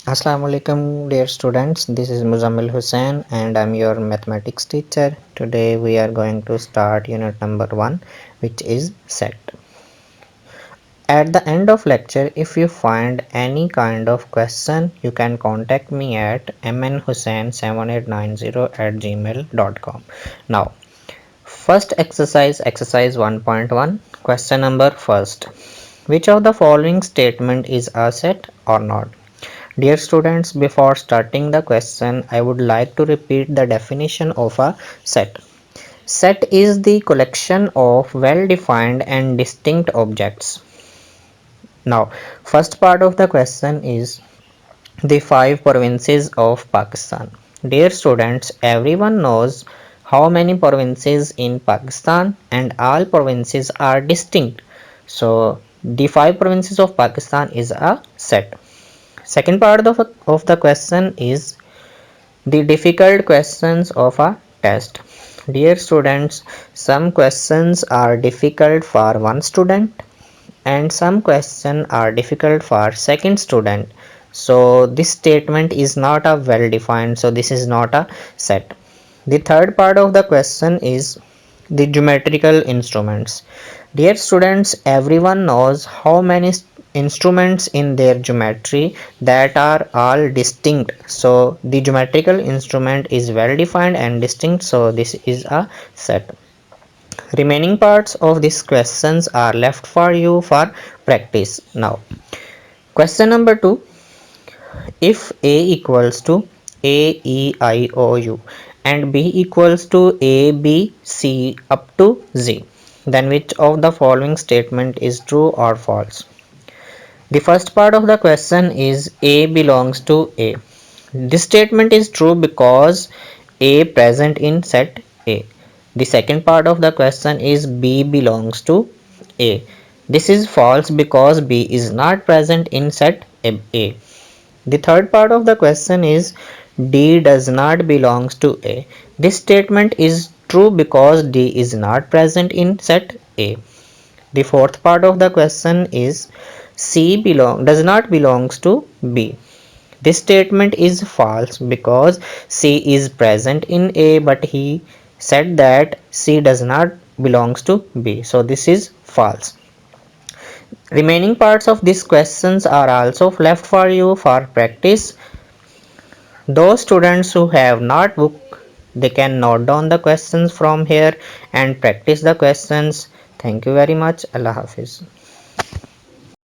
Assalamu alaikum dear students, this is Muzammil Hussain and I'm your mathematics teacher. Today we are going to start unit number 1, which is set. At the end of lecture, if you find any kind of question, you can contact me at mnhussain7890@gmail.com. Now, first exercise 1.1, question number first. Which of the following statement is a set or not? Dear students, before starting the question, I would like to repeat the definition of a set. Set is the collection of well-defined and distinct objects. Now, first part of the question is the five provinces of Pakistan. Dear students, everyone knows how many provinces in Pakistan and all provinces are distinct. So, the five provinces of Pakistan is a set. Second part of the question is the difficult questions of a test. Dear students, some questions are difficult for one student and some questions are difficult for second student. So this statement is not a well defined, so this is not a set. The third part of the question is the geometrical instruments. Dear students, everyone knows how many instruments in their geometry that are all distinct. So the geometrical instrument is well defined and distinct, so this is a set. Remaining parts of these questions are left for you for practice. Now, question number 2. If A equals to A E I O U and B equals to A B C up to Z, then which of the following statement is true or false? The first part of the question is A belongs to A. This statement is true because A present in set A. The second part of the question is B belongs to A. This is false because B is not present in set A. The third part of the question is D does not belongs to A. This statement is true because D is not present in set A. The fourth part of the question is does not belongs to B. This statement is false because C is present in A but he said that C does not belongs to B. So this is false. Remaining parts of these questions are also left for you for practice. Those students who have not book, they can note down the questions from here and practice the questions. Thank you very much. Allah Hafiz.